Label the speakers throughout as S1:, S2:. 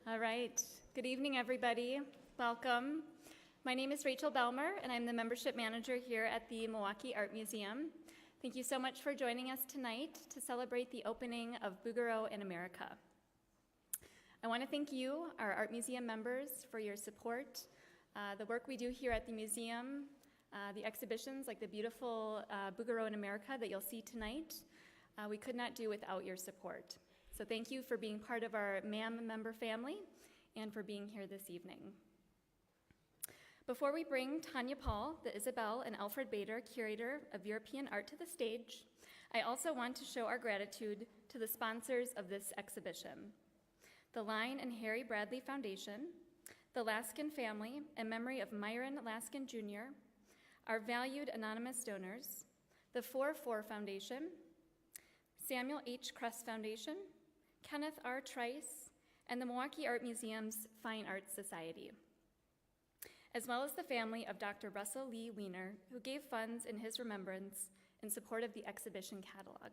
S1: All right. Good evening, everybody. Welcome. My name is Rachel Belmer, and I'm the membership manager here at the Milwaukee Art Museum. Thank you so much for joining us tonight to celebrate the opening of Bouguereau America. I want to thank you, our Art Museum members, for your support, the work we do here at the museum, the exhibitions like the beautiful Bouguereau America that you'll see tonight. We could not do without your support. So thank you for being part of our MAM member family and for being here this evening. Before we bring Tanya Paul, the Isabel, and Alfred Bader, curator of European art, to the stage, I also want to show our gratitude to the sponsors of this exhibition: the Line and Harry Bradley Foundation, the Laskin family in memory of Myron Laskin Jr., our valued anonymous donors, the 4-4 Foundation, Samuel H. Kress Foundation, Kenneth R. Trice, and the Milwaukee Art Museum's Fine Arts Society, as well as the family of Dr. Russell Lee Weiner, who gave funds in his remembrance in support of the exhibition catalog.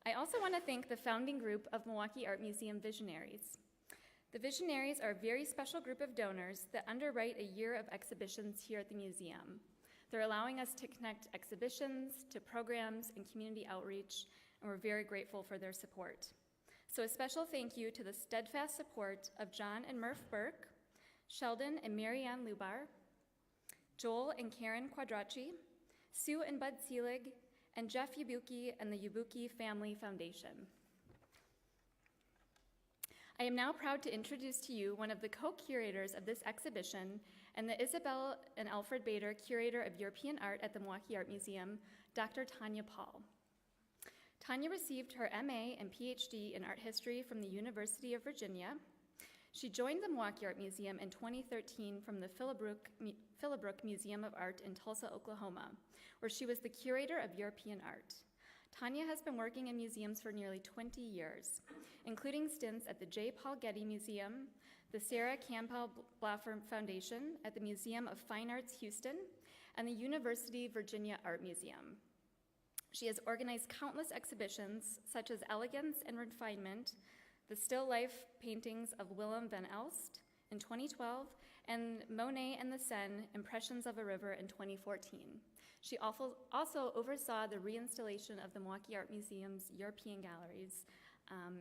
S1: I also want to thank the founding group of Milwaukee Art Museum Visionaries. The Visionaries are a very special group of donors that underwrite a year of exhibitions here at the museum. They're allowing us to connect exhibitions to programs and community outreach, and we're very grateful for their support. So a special thank you to the steadfast support of John and Murph Burke, Sheldon and Marianne Lubar, Joel and Karen Quadracci, Sue and Bud Seelig, and Jeff Yabuki and the Yabuki Family Foundation. I am now proud to introduce to you one of the co-curators of this exhibition and the Isabel and Alfred Bader Curator of European Art at the Milwaukee Art Museum, Dr. Tanya Paul. Tanya received her MA and PhD in art history from the University of Virginia. She joined the Milwaukee Art Museum in 2013 from the Phillibrook Museum of Art in Tulsa, Oklahoma, where she was the curator of European art. Tanya has been working in museums for nearly 20 years, including stints at the J. Paul Getty Museum, the Sarah Campbell Blaffer Foundation at the Museum of Fine Arts Houston, and the University of Virginia Art Museum. She has organized countless exhibitions, such as Elegance and Refinement, the still life paintings of Willem van Elst in 2012, and Monet and the Seine, Impressions of a River in 2014. She also oversaw the reinstallation of the Milwaukee Art Museum's European galleries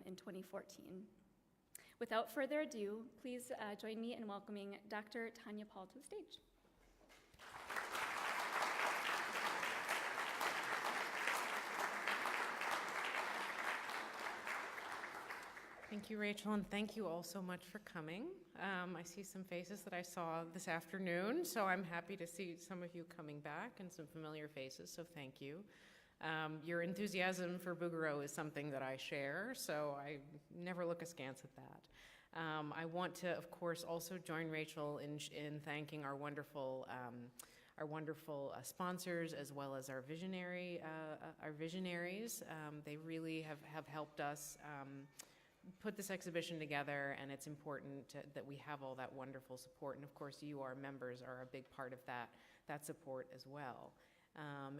S1: in 2014. Without further ado, please join me in welcoming Dr. Tanya Paul to the stage.
S2: Thank you, Rachel, and thank you all so much for coming. I see some faces that I saw this afternoon, so I'm happy to see some of you coming back and some familiar faces, so thank you. Your enthusiasm for Bouguereau is something that I share, so I never look askance at that. I want to, of course, also join Rachel in thanking our wonderful sponsors, as well as our visionaries. They really have helped us put this exhibition together, and it's important that we have all that wonderful support. And of course, you, our members, are a big part of that support as well.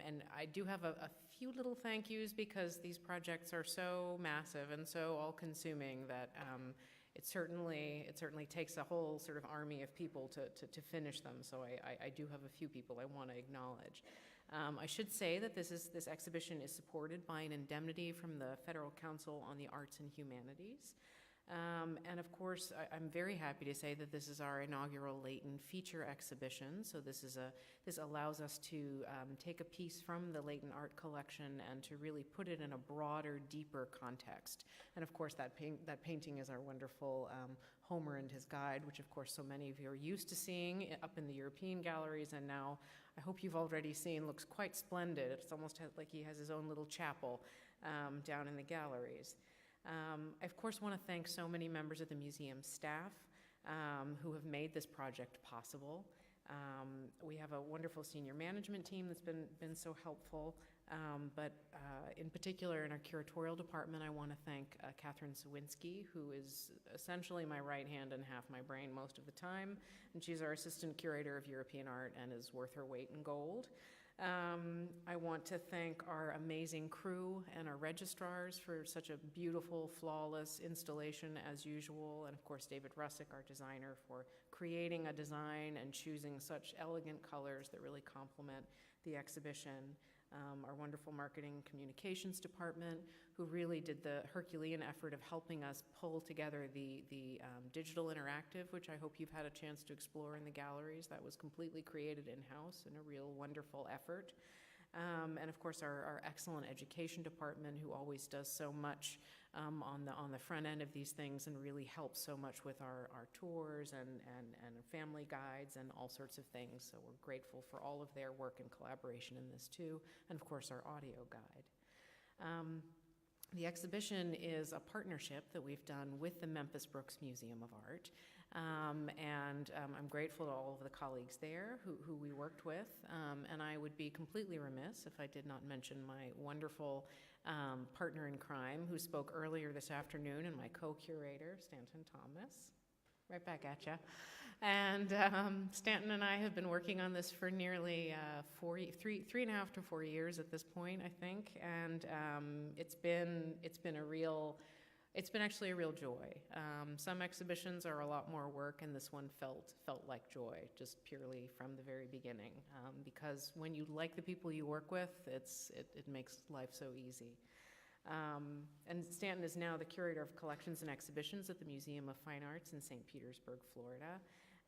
S2: And I do have a few little thank yous, because these projects are so massive and so all-consuming that it certainly takes a whole sort of army of people to finish them. So I do have a few people I want to acknowledge. I should say that this exhibition is supported by an indemnity from the Federal Council on the Arts and Humanities. And of course, I'm very happy to say that this is our inaugural Leighton feature exhibition. So this allows us to take a piece from the Leighton art collection and to really put it in a broader, deeper context. And of course, that painting is our wonderful Homer and His Guide, which of course so many of you are used to seeing up in the European galleries, and now I hope you've already seen, looks quite splendid. It's almost like he has his own little chapel down in the galleries. I, of course, want to thank so many members of the museum staff who have made this project possible. We have a wonderful senior management team that's been so helpful, but in particular in our curatorial department, I want to thank Catherine Sawinski, who is essentially my right hand and half my brain most of the time, and she's our assistant curator of European art and is worth her weight in gold. I want to thank our amazing crew and our registrars for such a beautiful, flawless installation as usual, and of course David Russick, our designer, for creating a design and choosing such elegant colors that really complement the exhibition. Our wonderful marketing communications department, who really did the Herculean effort of helping us pull together the digital interactive, which I hope you've had a chance to explore in the galleries. That was completely created in-house in a real wonderful effort. And of course, our excellent education department, who always does so much on the front end of these things and really helps so much with our tours and family guides and all sorts of things. So we're grateful for all of their work and collaboration in this too. And of course, our audio guide. The exhibition is a partnership that we've done with the Memphis Brooks Museum of Art. And I'm grateful to all of the colleagues there who we worked with. And I would be completely remiss if I did not mention my wonderful partner in crime who spoke earlier this afternoon, and my co-curator, Stanton Thomas. Right back at you. And Stanton and I have been working on this for nearly 3.5 to 4 years at this point, I think. And it's been actually a real joy. Some exhibitions are a lot more work, and this one felt like joy, just purely from the very beginning. Because when you like the people you work with, it makes life so easy. And Stanton is now the curator of collections and exhibitions at the Museum of Fine Arts in St. Petersburg, Florida.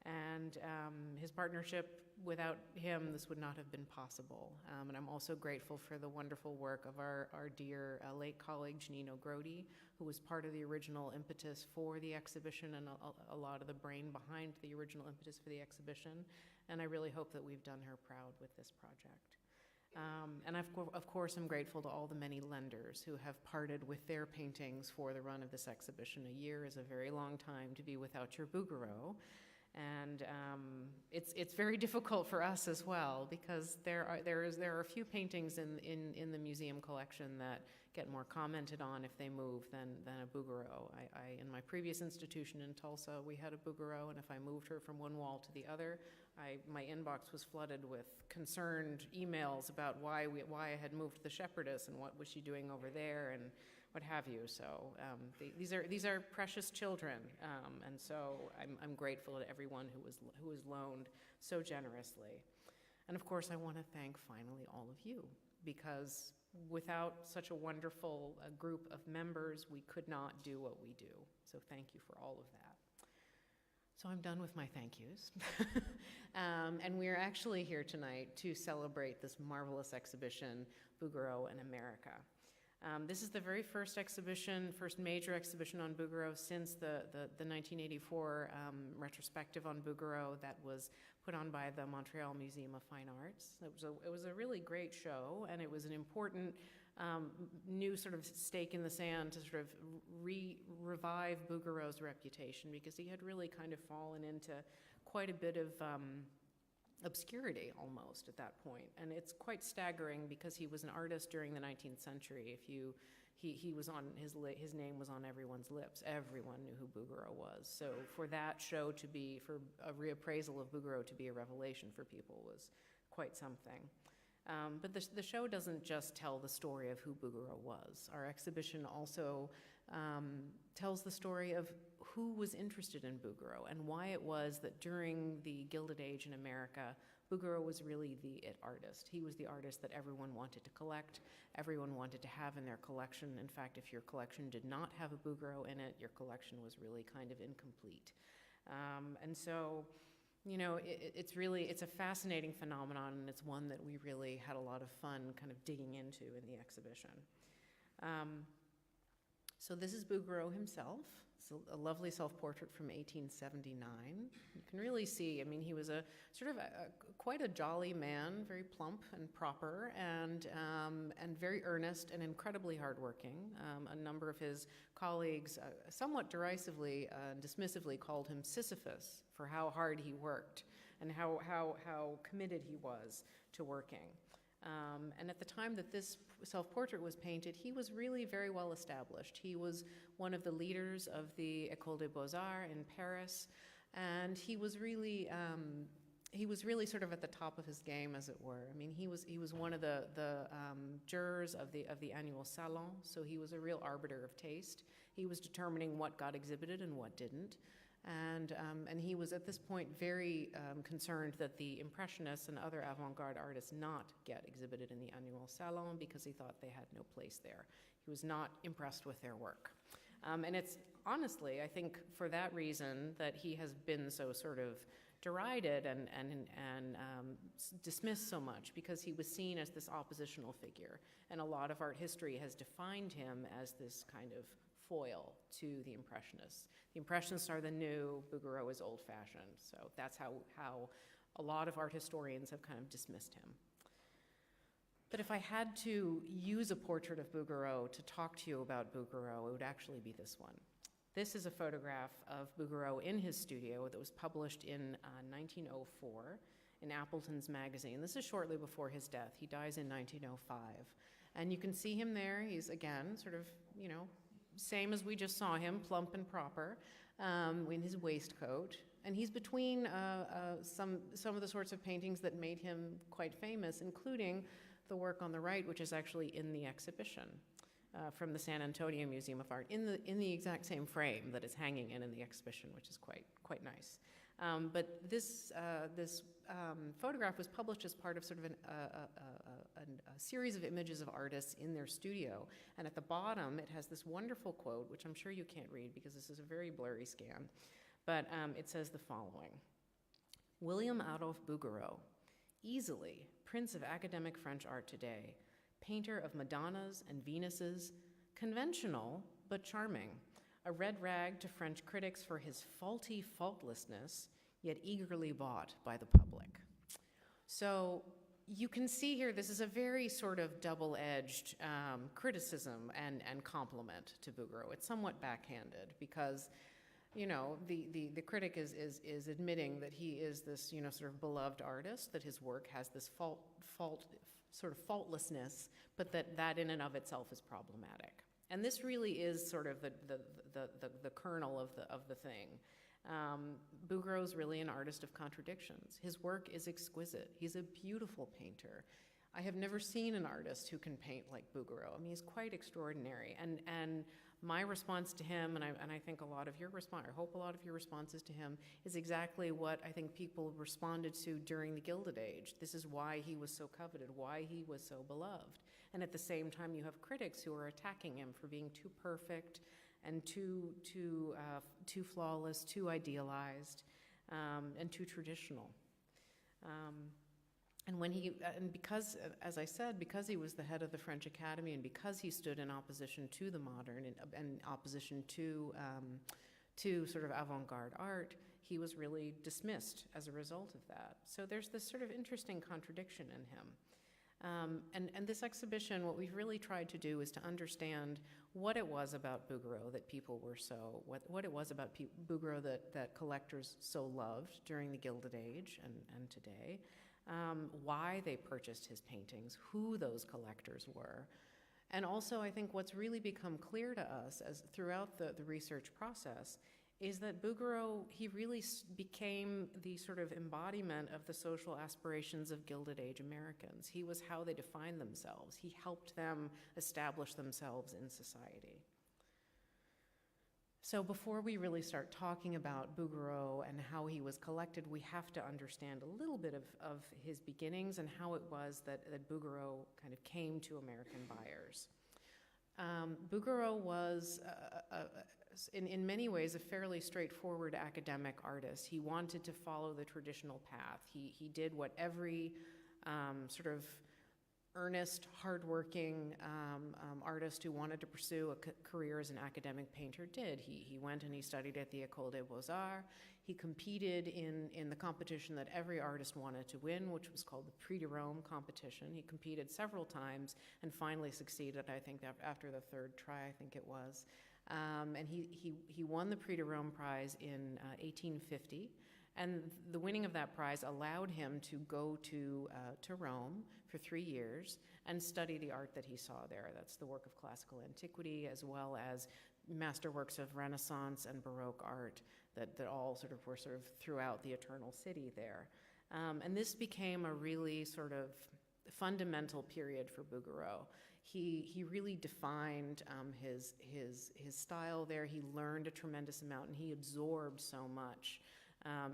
S2: And his partnership, without him, this would not have been possible. And I'm also grateful for the wonderful work of our dear late colleague, Janino Grody, who was part of the original impetus for the exhibition and a lot of the brain behind the original impetus for the exhibition. And I really hope that we've done her proud with this project. And of course, I'm grateful to all the many lenders who have parted with their paintings for the run of this exhibition. A year is a very long time to be without your Bouguereau. And it's very difficult for us as well, because there are a few paintings in the museum collection that get more commented on if they move than a Bouguereau. In my previous institution in Tulsa, we had a Bouguereau, and if I moved her from one wall to the other, my inbox was flooded with concerned emails about why I had moved the shepherdess and what was she doing over there and what have you. So these are precious children, and so I'm grateful to everyone who was loaned so generously. And of course, I want to thank finally all of you, because without such a wonderful group of members, we could not do what we do. So thank you for all of that. So I'm done with my thank yous. And we're actually here tonight to celebrate this marvelous exhibition, Bouguereau America. This is the very first major exhibition on Bouguereau since the 1984 retrospective on Bouguereau that was put on by the Montreal Museum of Fine Arts. It was a really great show, and it was an important new sort of stake in the sand to sort of revive Bouguereau's reputation, because he had really kind of fallen into quite a bit of obscurity almost at that point. And it's quite staggering, because he was an artist during the 19th century. He was on his name was on everyone's lips. Everyone knew who Bouguereau was. So for that show to be, for a reappraisal of Bouguereau to be a revelation for people was quite something. But the show doesn't just tell the story of who Bouguereau was. Our exhibition also tells the story of who was interested in Bouguereau and why it was that during the Gilded Age in America, Bouguereau was really the it artist. He was the artist that everyone wanted to collect, everyone wanted to have in their collection. In fact, if your collection did not have a Bouguereau in it, your collection was really kind of incomplete. And so, you know, it's a fascinating phenomenon, and it's one that we really had a lot of fun kind of digging into in the exhibition. So this is Bouguereau himself. It's a lovely self-portrait from 1879. You can really see, I mean, he was a sort of quite a jolly man, very plump and proper, and very earnest and incredibly hardworking. A number of his colleagues, somewhat derisively and dismissively, called him Sisyphus for how hard he worked and how committed he was to working. And at the time that this self-portrait was painted, he was really very well established. He was one of the leaders of the École des Beaux-Arts in Paris, and he was really he was really sort of at the top of his game, as it were. I mean, he was one of the jurors of the annual salon, so he was a real arbiter of taste. He was determining what got exhibited and what didn't, and he was at this point very concerned that the Impressionists and other avant-garde artists not get exhibited in the annual salon because he thought they had no place there. He was not impressed with their work, and it's honestly, I think, for that reason that he has been so sort of derided and dismissed so much, because he was seen as this oppositional figure, and a lot of art history has defined him as this kind of foil to the Impressionists. The Impressionists are the new, Bouguereau is old-fashioned, so that's how a lot of art historians have kind of dismissed him. But if I had to use a portrait of Bouguereau to talk to you about Bouguereau, it would actually be this one. This is a photograph of Bouguereau in his studio that was published in 1904 in Appleton's magazine. This is shortly before his death. He dies in 1905. And you can see him there. He's, again, sort of, you know, same as we just saw him, plump and proper, in his waistcoat. And he's between some of the sorts of paintings that made him quite famous, including the work on the right, which is actually in the exhibition. From the San Antonio Museum of Art, in the exact same frame that is hanging in the exhibition, which is quite nice. But this photograph was published as part of sort of a series of images of artists in their studio. And at the bottom, it has this wonderful quote, which I'm sure you can't read because this is a very blurry scan. But it says the following: William Adolphe Bouguereau, easily prince of academic French art today, painter of Madonnas and Venuses, conventional but charming, a red rag to French critics for his faulty faultlessness, yet eagerly bought by the public. So you can see here, this is a very sort of double-edged criticism and compliment to Bouguereau. It's somewhat backhanded because, you know, the critic is admitting that he is this, you know, sort of beloved artist, that his work has this sort of faultlessness, but that in and of itself is problematic. And this really is sort of the kernel of the thing. Bouguereau's really an artist of contradictions. His work is exquisite. He's a beautiful painter. I have never seen an artist who can paint like Bouguereau. I mean, he's quite extraordinary. And my response to him, and I think a lot of your response, I hope a lot of your responses to him, is exactly what I think people responded to during the Gilded Age. This is why he was so coveted, why he was so beloved. And at the same time, you have critics who are attacking him for being too perfect and too flawless, too idealized, and too traditional. And because, as I said, because he was the head of the French Academy, and because he stood in opposition to the modern and opposition to sort of avant-garde art, he was really dismissed as a result of that. So there's this sort of interesting contradiction in him. And this exhibition, what we've really tried to do is to understand what it was about Bouguereau that people were so, what it was about Bouguereau that collectors so loved during the Gilded Age and today. Why they purchased his paintings, who those collectors were. And also, I think what's really become clear to us as throughout the research process is that Bouguereau, he really became the sort of embodiment of the social aspirations of Gilded Age Americans. He was how they defined themselves. He helped them establish themselves in society. So before we really start talking about Bouguereau and how he was collected, we have to understand a little bit of his beginnings and how it was that Bouguereau kind of came to American buyers. Bouguereau was, in many ways, a fairly straightforward academic artist. He wanted to follow the traditional path. He did what every sort of earnest, hardworking artist who wanted to pursue a career as an academic painter did. He went and he studied at the École des Beaux-Arts. He competed in the competition that every artist wanted to win, which was called the Prix de Rome competition. He competed several times and finally succeeded, I think, after the third try, I think it was. And he won the Prix de Rome prize in 1850. And the winning of that prize allowed him to go to Rome for 3 years and study the art that he saw there. That's the work of classical antiquity, as well as masterworks of Renaissance and Baroque art that all were throughout the Eternal City there. And this became a really sort of fundamental period for Bouguereau. He really defined his style there. He learned a tremendous amount, and he absorbed so much.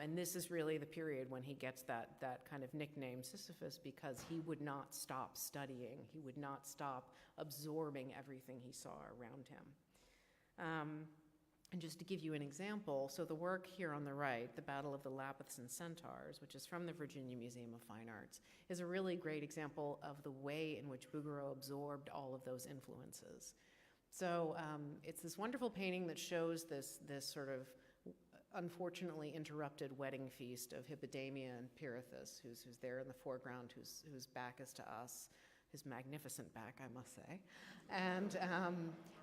S2: And this is really the period when he gets that kind of nickname Sisyphus, because he would not stop studying. He would not stop absorbing everything he saw around him. And just to give you an example, so the work here on the right, The Battle of the Lapis and Centaurs, which is from the Virginia Museum of Fine Arts, is a really great example of the way in which Bouguereau absorbed all of those influences. So it's this wonderful painting that shows this sort of unfortunately interrupted wedding feast of Hippodamia and Pirithous, who's there in the foreground, whose back is to us. His magnificent back, I must say. And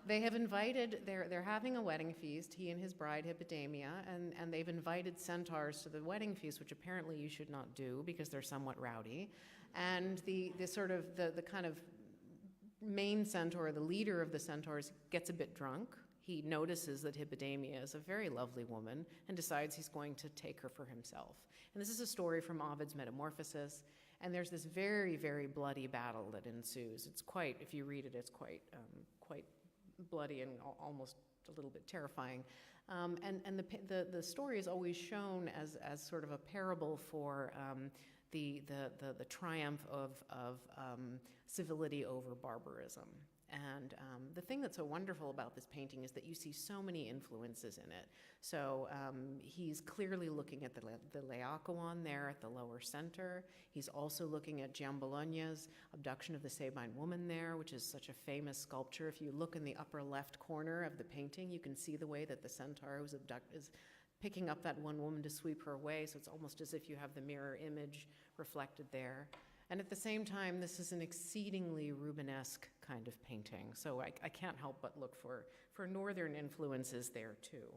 S2: they have invited, they're having a wedding feast, he and his bride Hippodamia, and they've invited centaurs to the wedding feast, which apparently you should not do because they're somewhat rowdy. And the kind of main centaur, the leader of the centaurs, gets a bit drunk. He notices that Hippodamia is a very lovely woman and decides he's going to take her for himself. And this is a story from Ovid's Metamorphosis. And there's this very, very bloody battle that ensues. It's quite, if you read it, it's quite bloody and almost a little bit terrifying. And the story is always shown as sort of a parable for the triumph of civility over barbarism. And the thing that's so wonderful about this painting is that you see so many influences in it. So he's clearly looking at the Laocoon there at the lower center. He's also looking at Giambologna's Abduction of the Sabine Woman there, which is such a famous sculpture. If you look in the upper left corner of the painting, you can see the way that the centaur who's is picking up that one woman to sweep her away. So it's almost as if you have the mirror image reflected there. And at the same time, this is an exceedingly Rubenesque kind of painting. So I can't help but look for northern influences there too.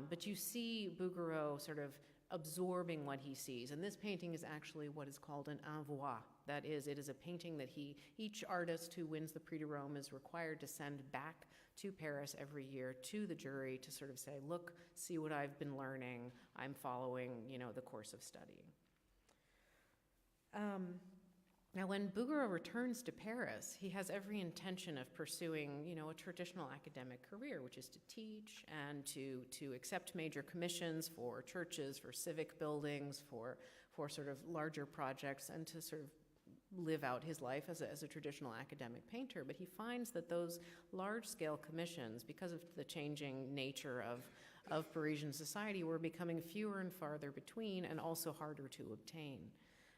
S2: But you see Bouguereau sort of absorbing what he sees. And this painting is actually what is called an envoi. That is, it is a painting that each artist who wins the Prix de Rome is required to send back to Paris every year to the jury to sort of say, look, see what I've been learning. I'm following, the course of studying. Now, when Bouguereau returns to Paris, he has every intention of pursuing, a traditional academic career, which is to teach and to accept major commissions for churches, for civic buildings, for sort of larger projects, and to sort of live out his life as a traditional academic painter. But he finds that those large-scale commissions, because of the changing nature of Parisian society, were becoming fewer and farther between and also harder to obtain.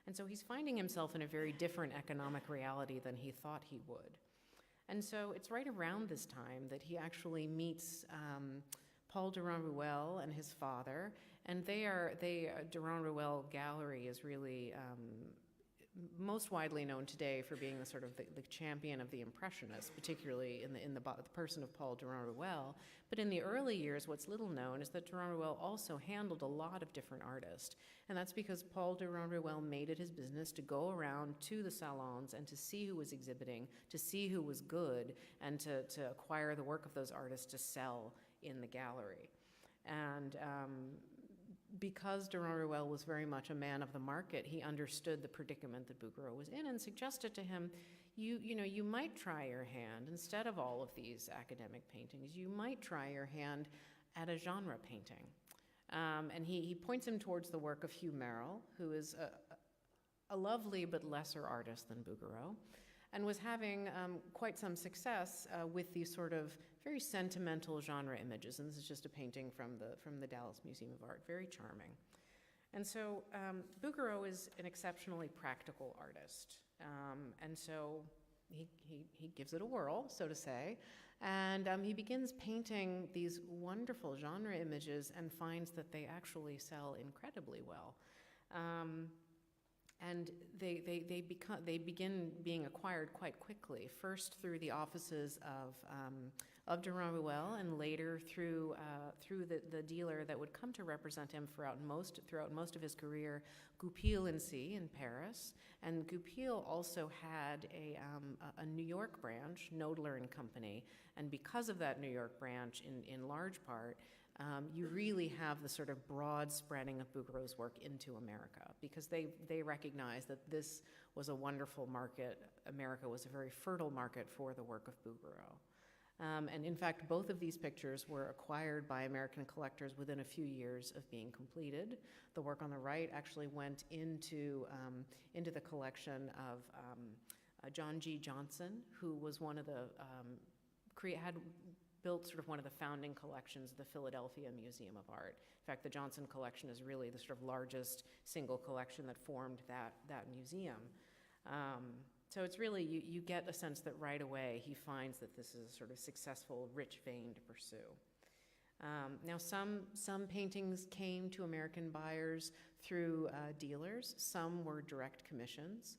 S2: And so he's finding himself in a very different economic reality than he thought he would. And so it's right around this time that he actually meets Paul Durand-Ruel and his father, and Durand-Ruel Gallery is really most widely known today for being the champion of the Impressionists, particularly in the person of Paul Durand-Ruel. But in the early years, what's little known is that Durand-Ruel also handled a lot of different artists. And that's because Paul Durand-Ruel made it his business to go around to the salons and to see who was exhibiting, to see who was good, and to acquire the work of those artists to sell in the gallery. And because Durand-Ruel was very much a man of the market, he understood the predicament that Bouguereau was in and suggested to him, you might try your hand, instead of all of these academic paintings, you might try your hand at a genre painting. And he points him towards the work of Hugh Merrill, who is a lovely but lesser artist than Bouguereau, and was having quite some success with these sort of very sentimental genre images. And this is just a painting from the Dallas Museum of Art, very charming. And so Bouguereau is an exceptionally practical artist. And so he gives it a whirl, so to say, and he begins painting these wonderful genre images and finds that they actually sell incredibly well. And they begin being acquired quite quickly, first through the offices of Durand-Ruel, and later through the dealer that would come to represent him throughout most of his career, Goupil & Cie in Paris. And Goupil also had a New York branch, Knoedler & Company, and because of that New York branch, in large part, you really have the sort of broad spreading of Bouguereau's work into America, because they recognize that this was a wonderful market. America was a very fertile market for the work of Bouguereau. And in fact, both of these pictures were acquired by American collectors within a few years of being completed. The work on the right actually went into the collection of John G. Johnson, who was one of the, had built sort of one of the founding collections of the Philadelphia Museum of Art. In fact, the Johnson collection is really the sort of largest single collection that formed that museum. So it's really, you get a sense that right away he finds that this is a sort of successful, rich vein to pursue. Now, some paintings came to American buyers through dealers. Some were direct commissions.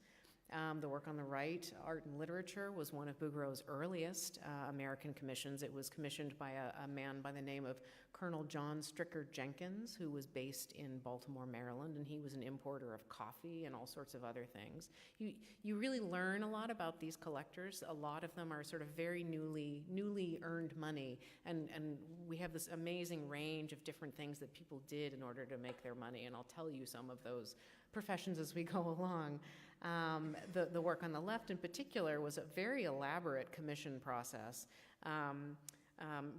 S2: The work on the right, Art and Literature, was one of Bouguereau's earliest American commissions. It was commissioned by a man by the name of Colonel John Stricker Jenkins, who was based in Baltimore, Maryland, and he was an importer of coffee and all sorts of other things. You really learn a lot about these collectors. A lot of them are sort of very newly earned money, and we have this amazing range of different things that people did in order to make their money, and I'll tell you some of those professions as we go along. The work on the left in particular was a very elaborate commission process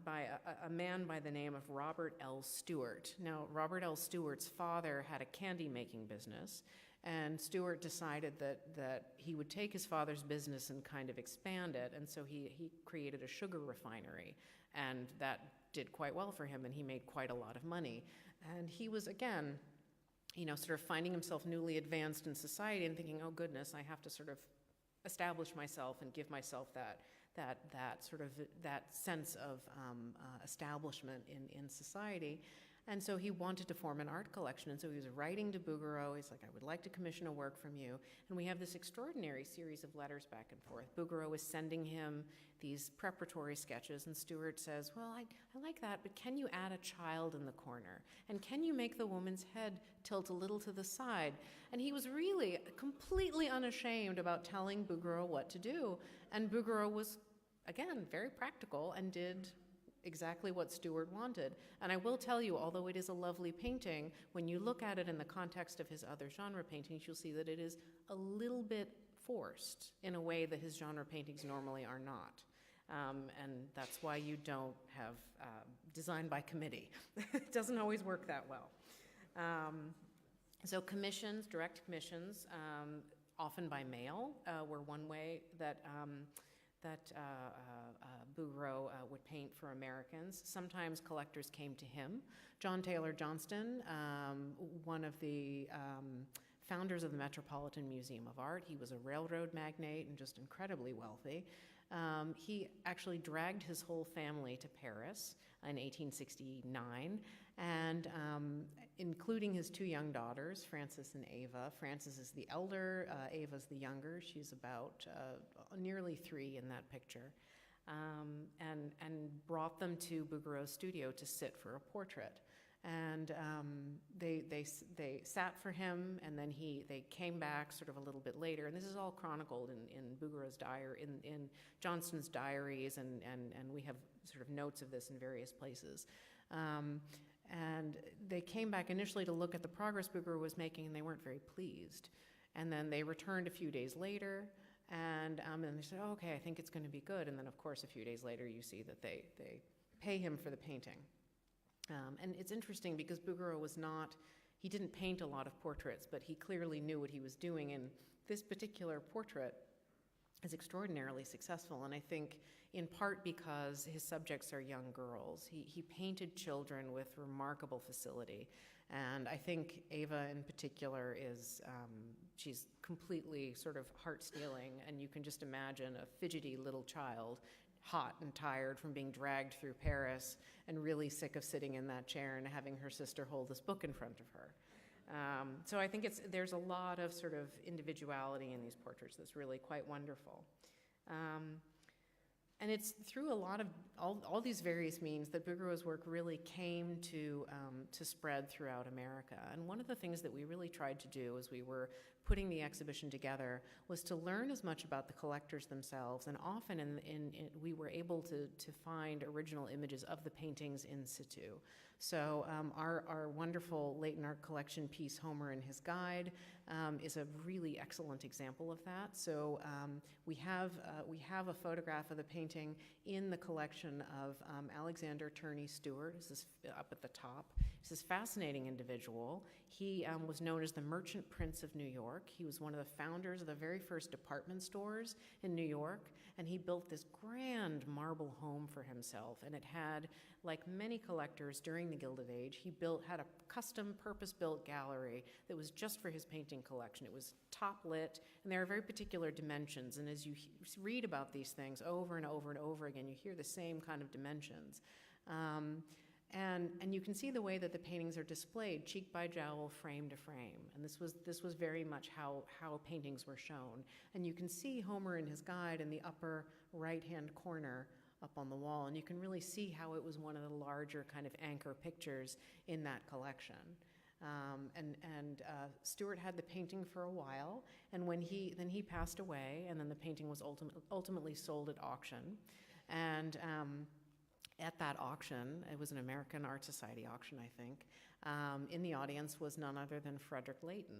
S2: by a man by the name of Robert L. Stewart. Now, Robert L. Stewart's father had a candy-making business, and Stewart decided that he would take his father's business and kind of expand it, and so he created a sugar refinery, and that did quite well for him, and he made quite a lot of money. And he was, again, sort of finding himself newly advanced in society and thinking, oh goodness, I have to sort of establish myself and give myself that sense of establishment in society. And so he wanted to form an art collection, and so he was writing to Bouguereau. He's like, I would like to commission a work from you. And we have this extraordinary series of letters back and forth. Bouguereau is sending him these preparatory sketches, and Stewart says, well, I like that, but can you add a child in the corner? And can you make the woman's head tilt a little to the side? And he was really completely unashamed about telling Bouguereau what to do. And Bouguereau was, again, very practical and did exactly what Stewart wanted. And I will tell you, although it is a lovely painting, when you look at it in the context of his other genre paintings, you'll see that it is a little bit forced in a way that his genre paintings normally are not. And that's why you don't have design by committee. It doesn't always work that well. So commissions, direct commissions, often by mail, were one way that Bouguereau would paint for Americans. Sometimes collectors came to him. John Taylor Johnston, one of the founders of the Metropolitan Museum of Art, he was a railroad magnate and just incredibly wealthy. He actually dragged his whole family to Paris in 1869, and including his two young daughters, Frances and Ava. Frances is the elder, Ava's the younger. She's about nearly 3 in that picture, and brought them to Bouguereau's studio to sit for a portrait. And they sat for him, and then they came back sort of a little bit later, and this is all chronicled in Bouguereau's diary, in Johnston's diaries, and we have sort of notes of this in various places. And they came back initially to look at the progress Bouguereau was making, and they weren't very pleased. And then they returned a few days later, and they said, oh, okay, I think it's going to be good. And then, of course, a few days later, you see that they pay him for the painting. And it's interesting because Bouguereau he didn't paint a lot of portraits, but he clearly knew what he was doing, and this particular portrait is extraordinarily successful, and I think in part because his subjects are young girls. He painted children with remarkable facility, and I think Ava in particular she's completely sort of heart-stealing, and you can just imagine a fidgety little child, hot and tired from being dragged through Paris and really sick of sitting in that chair and having her sister hold this book in front of her. So I think there's a lot of sort of individuality in these portraits that's really quite wonderful. And it's through a lot of all these various means that Bouguereau's work really came to spread throughout America. And one of the things that we really tried to do as we were putting the exhibition together was to learn as much about the collectors themselves, and often we were able to find original images of the paintings in situ. So our wonderful Leighton Art Collection piece, Homer and His Guide, is a really excellent example of that. So we have a photograph of the painting in the collection of Alexander Turney Stewart. This is up at the top. He's this fascinating individual. He was known as the Merchant Prince of New York. He was one of the founders of the very first department stores in New York, and he built this grand marble home for himself. And it had, like many collectors during the Gilded Age, he had a custom purpose-built gallery that was just for his painting collection. It was top lit, and there are very particular dimensions. And as you read about these things over and over and over again, you hear the same kind of dimensions. And you can see the way that the paintings are displayed, cheek by jowl, frame to frame. And this was very much how paintings were shown. And you can see Homer and His Guide in the upper right-hand corner up on the wall, and you can really see how it was one of the larger kind of anchor pictures in that collection. Stewart had the painting for a while, and when he passed away, and then the painting was ultimately sold at auction. And at that auction, it was an American Art Society auction, I think, in the audience was none other than Frederick Leighton.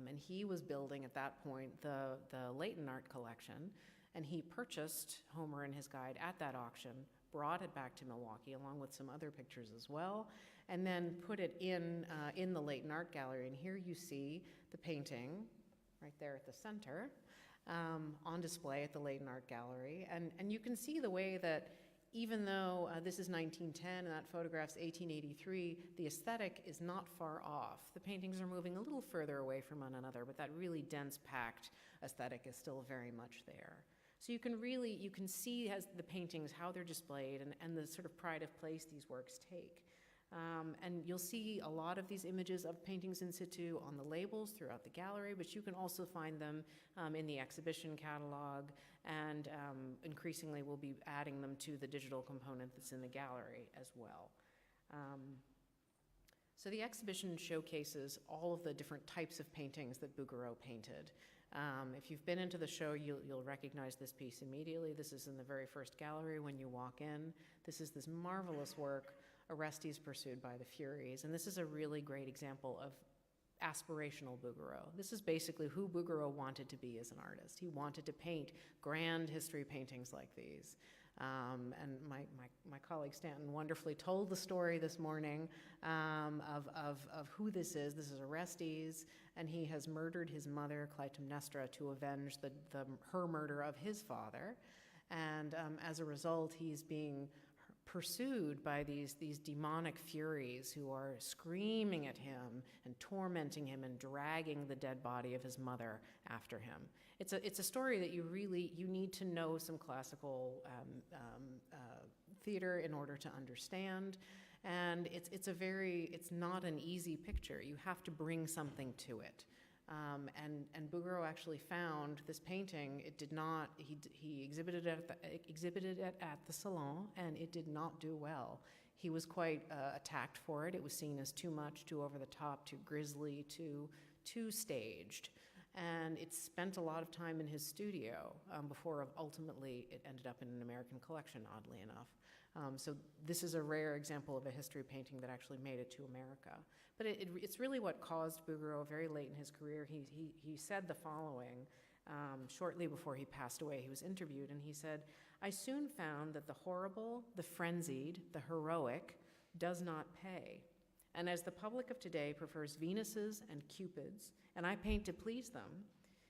S2: And he was building at that point the Leighton Art Collection, and he purchased Homer and His Guide at that auction, brought it back to Milwaukee along with some other pictures as well, and then put it in the Leighton Art Gallery. And here you see the painting right there at the center on display at the Leighton Art Gallery. And you can see the way that even though this is 1910 and that photograph's 1883, the aesthetic is not far off. The paintings are moving a little further away from one another, but that really dense, packed aesthetic is still very much there. So you can see as the paintings, how they're displayed and the sort of pride of place these works take. And you'll see a lot of these images of paintings in situ on the labels throughout the gallery, but you can also find them in the exhibition catalog, and increasingly we'll be adding them to the digital component that's in the gallery as well. So the exhibition showcases all of the different types of paintings that Bouguereau painted. If you've been into the show, you'll recognize this piece immediately. This is in the very first gallery when you walk in. This is this marvelous work, Orestes Pursued by the Furies, and this is a really great example of aspirational Bouguereau. This is basically who Bouguereau wanted to be as an artist. He wanted to paint grand history paintings like these. And my colleague Stanton wonderfully told the story this morning of who this is. This is Orestes, and he has murdered his mother, Clytemnestra, to avenge her murder of his father. And as a result, he's being pursued by these demonic furies who are screaming at him and tormenting him and dragging the dead body of his mother after him. It's a story that you need to know some classical theater in order to understand, and it's not an easy picture. You have to bring something to it. And Bouguereau actually found this painting. It did not. He exhibited it at the Salon, and it did not do well. He was quite attacked for it. It was seen as too much, too over the top, too grisly, too staged. And it spent a lot of time in his studio before ultimately it ended up in an American collection, oddly enough. So this is a rare example of a history painting that actually made it to America. But it's really what caused Bouguereau very late in his career. He said the following shortly before he passed away. He was interviewed, and he said, "I soon found that the horrible, the frenzied, the heroic does not pay. And as the public of today prefers Venuses and Cupids, and I paint to please them,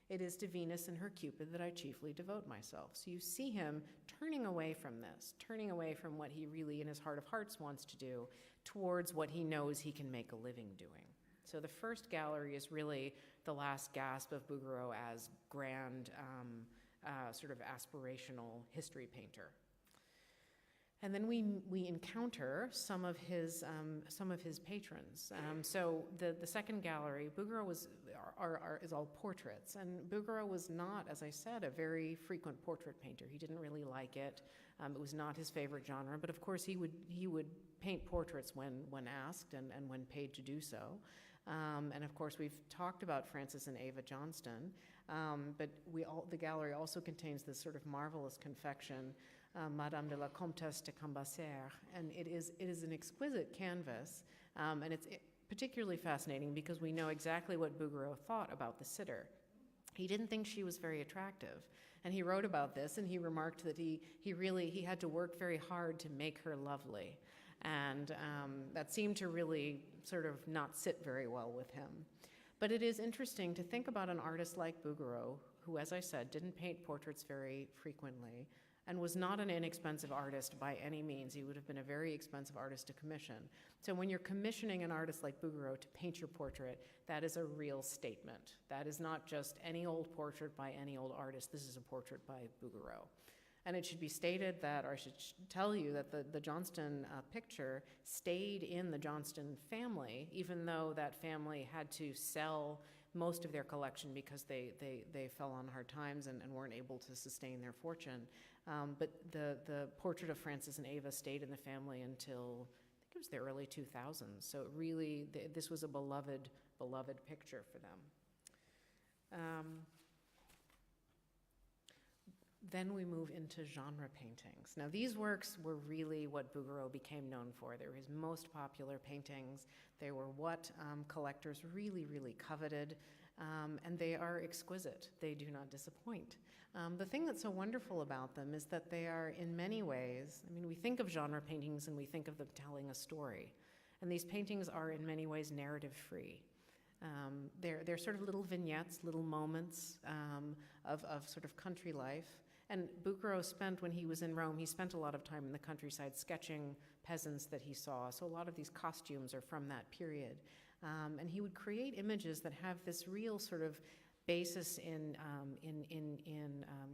S2: it is to Venus and her Cupid that I chiefly devote myself." So you see him turning away from this, turning away from what he really in his heart of hearts wants to do towards what he knows he can make a living doing. So the first gallery is really the last gasp of Bouguereau as grand, sort of aspirational history painter. And then we encounter some of his patrons. So the second gallery, Bouguereau is all portraits, and Bouguereau was not, as I said, a very frequent portrait painter. He didn't really like it. It was not his favorite genre, but of course he would paint portraits when asked and when paid to do so. And of course we've talked about Francis and Ava Johnston, but the gallery also contains this sort of marvelous confection Madame de la Comtesse de Cambaceres, and it is an exquisite canvas, and it's particularly fascinating because we know exactly what Bouguereau thought about the sitter. He didn't think she was very attractive, and he wrote about this, and he remarked that he had to work very hard to make her lovely, and that seemed to really sort of not sit very well with him. But it is interesting to think about an artist like Bouguereau, who, as I said, didn't paint portraits very frequently, and was not an inexpensive artist by any means. He would have been a very expensive artist to commission. So when you're commissioning an artist like Bouguereau to paint your portrait, that is a real statement. That is not just any old portrait by any old artist. This is a portrait by Bouguereau. And it should be stated that, or I should tell you that the Johnston picture stayed in the Johnston family, even though that family had to sell most of their collection because they fell on hard times and weren't able to sustain their fortune. But the portrait of Francis and Ava stayed in the family until, I think it was the early 2000s. So it really, this was a beloved picture for them. Then we move into genre paintings. Now, these works were really what Bouguereau became known for. They were his most popular paintings. They were what collectors really, really coveted, and they are exquisite. They do not disappoint. The thing that's so wonderful about them is that they are, in many ways, I mean, we think of genre paintings and we think of them telling a story, and these paintings are, in many ways, narrative-free. They're sort of little vignettes, little moments of sort of country life. And Bouguereau spent, when he was in Rome, he spent a lot of time in the countryside sketching peasants that he saw. So a lot of these costumes are from that period. And he would create images that have this real sort of basis in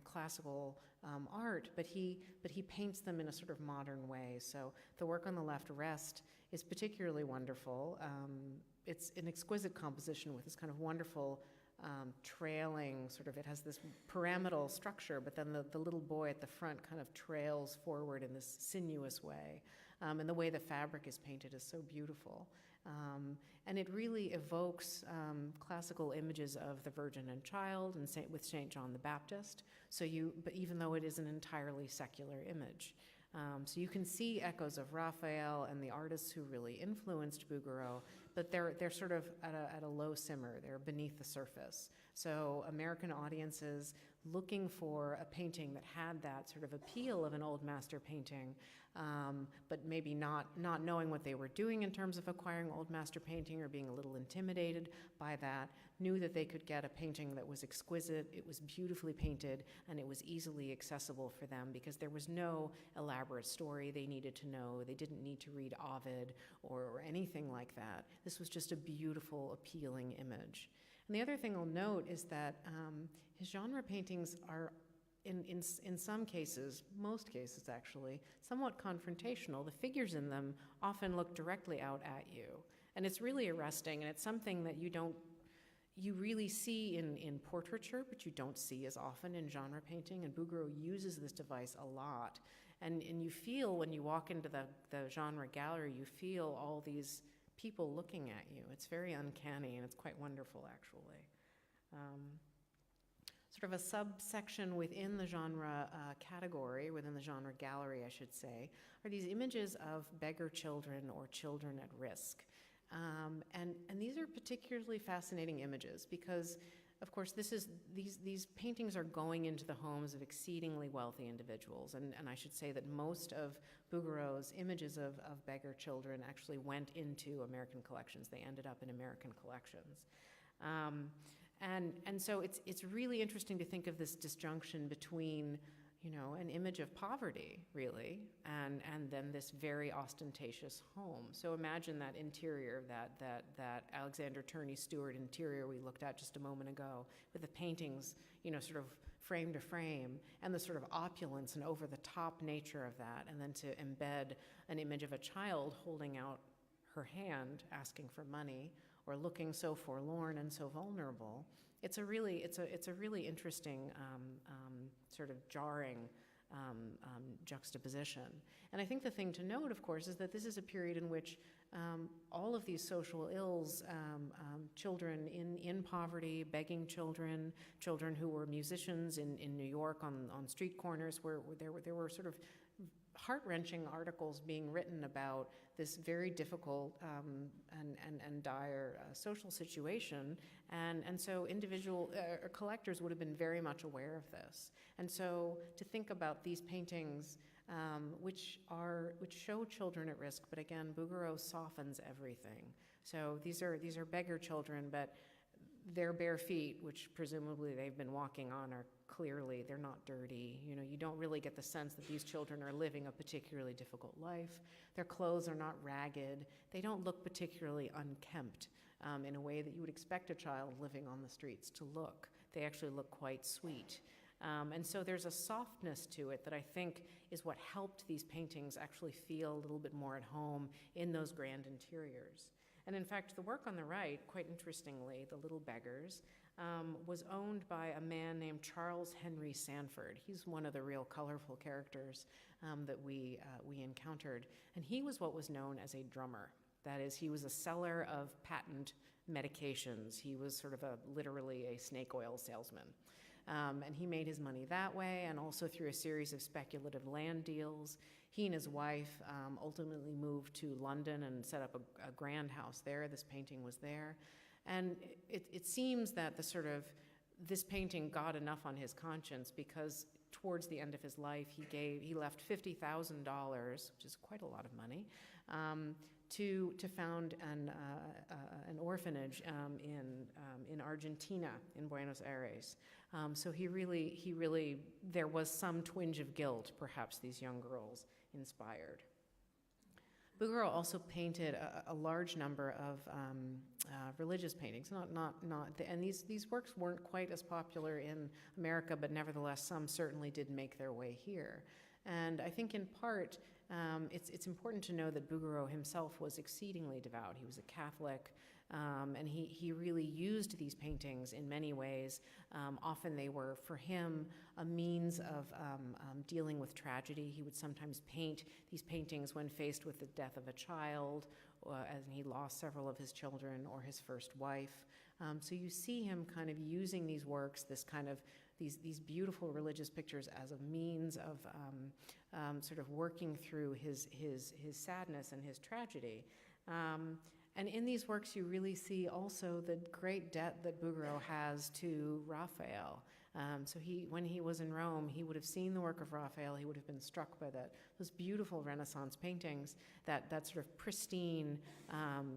S2: classical art, but he paints them in a sort of modern way. So the work on the left, Rest, is particularly wonderful. It's an exquisite composition with this kind of wonderful trailing, sort of, it has this pyramidal structure, but then the little boy at the front kind of trails forward in this sinuous way. And the way the fabric is painted is so beautiful. And it really evokes classical images of the Virgin and Child and with St. John the Baptist. But even though it is an entirely secular image. So you can see echoes of Raphael and the artists who really influenced Bouguereau, but they're sort of at a low simmer. They're beneath the surface. So American audiences looking for a painting that had that sort of appeal of an old master painting, but maybe not knowing what they were doing in terms of acquiring old master painting or being a little intimidated by that, knew that they could get a painting that was exquisite, it was beautifully painted, and it was easily accessible for them because there was no elaborate story they needed to know. They didn't need to read Ovid or anything like that. This was just a beautiful, appealing image. And the other thing I'll note is that his genre paintings are, in some cases, most cases actually, somewhat confrontational. The figures in them often look directly out at you. And it's really arresting, and it's something that you really see in portraiture, but you don't see as often in genre painting, and Bouguereau uses this device a lot. And you feel, when you walk into the genre gallery, you feel all these people looking at you. It's very uncanny, and it's quite wonderful, actually. Sort of a subsection within the genre category, within the genre gallery, I should say, are these images of beggar children or children at risk. And these are particularly fascinating images because, of course, these paintings are going into the homes of exceedingly wealthy individuals. And I should say that most of Bouguereau's images of beggar children actually went into American collections. They ended up in American collections. And so it's really interesting to think of this disjunction between, an image of poverty, really, and then this very ostentatious home. So imagine that interior, that Alexander Turney Stewart interior we looked at just a moment ago, with the paintings, sort of frame to frame, and the sort of opulence and over-the-top nature of that, and then to embed an image of a child holding out her hand, asking for money, or looking so forlorn and so vulnerable. It's a really interesting sort of jarring juxtaposition. And I think the thing to note, of course, is that this is a period in which all of these social ills, children in poverty, begging children, children who were musicians in New York on street corners, where there were sort of heart-wrenching articles being written about this very difficult and dire social situation, and so individual collectors would have been very much aware of this. And so to think about these paintings, which show children at risk, but again, Bouguereau softens everything. So these are beggar children, but their bare feet, which presumably they've been walking on, are clearly, they're not dirty. You know, you don't really get the sense that these children are living a particularly difficult life. Their clothes are not ragged. They don't look particularly unkempt in a way that you would expect a child living on the streets to look. They actually look quite sweet. And so there's a softness to it that I think is what helped these paintings actually feel a little bit more at home in those grand interiors. And in fact, the work on the right, quite interestingly, The Little Beggars, was owned by a man named Charles Henry Sanford. He's one of the real colorful characters that we encountered. And he was what was known as a drummer. That is, he was a seller of patent medications. He was sort of literally a snake oil salesman. And he made his money that way, and also through a series of speculative land deals. He and his wife ultimately moved to London and set up a grand house there. This painting was there. And it seems that this painting got enough on his conscience, because towards the end of his life, he left $50,000, which is quite a lot of money, to found an orphanage in Argentina, in Buenos Aires. So he really, there was some twinge of guilt, perhaps these young girls inspired. Bouguereau also painted a large number of religious paintings, and these works weren't quite as popular in America, but nevertheless, some certainly did make their way here. And I think in part, it's important to know that Bouguereau himself was exceedingly devout. He was a Catholic, and he really used these paintings in many ways. Often they were, for him, a means of dealing with tragedy. He would sometimes paint these paintings when faced with the death of a child, and he lost several of his children or his first wife. So you see him kind of using these works, these beautiful religious pictures, as a means of sort of working through his sadness and his tragedy. And in these works, you really see also the great debt that Bouguereau has to Raphael. So when he was in Rome, he would have seen the work of Raphael. He would have been struck by those beautiful Renaissance paintings, that sort of pristine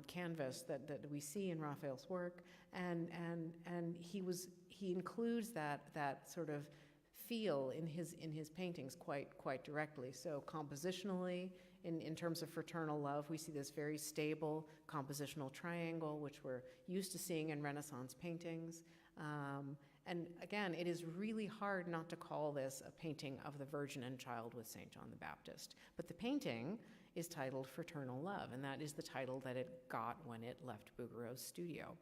S2: canvas that we see in Raphael's work, and he includes that sort of feel in his paintings quite directly. So compositionally, in terms of Fraternal Love, we see this very stable compositional triangle, which we're used to seeing in Renaissance paintings. And again, it is really hard not to call this a painting of the Virgin and Child with St. John the Baptist. But the painting is titled Fraternal Love, and that is the title that it got when it left Bouguereau's studio.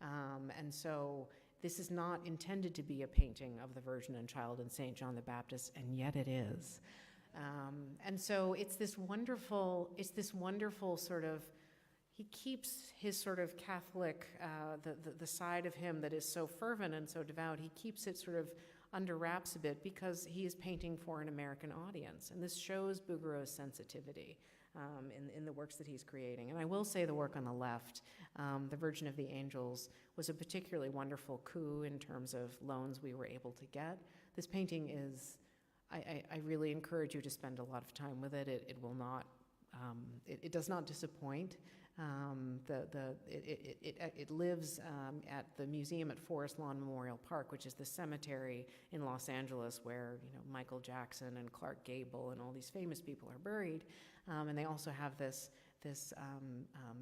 S2: And so this is not intended to be a painting of the Virgin and Child and St. John the Baptist, and yet it is. And so it's this wonderful sort of, he keeps his sort of Catholic, the side of him that is so fervent and so devout, he keeps it sort of under wraps a bit, because he is painting for an American audience. And this shows Bouguereau's sensitivity in the works that he's creating. And I will say the work on the left, The Virgin of the Angels, was a particularly wonderful coup in terms of loans we were able to get. This painting is, I really encourage you to spend a lot of time with it. It will not, it does not disappoint. It lives at the museum at Forest Lawn Memorial Park, which is the cemetery in Los Angeles where Michael Jackson and Clark Gable and all these famous people are buried. And they also have this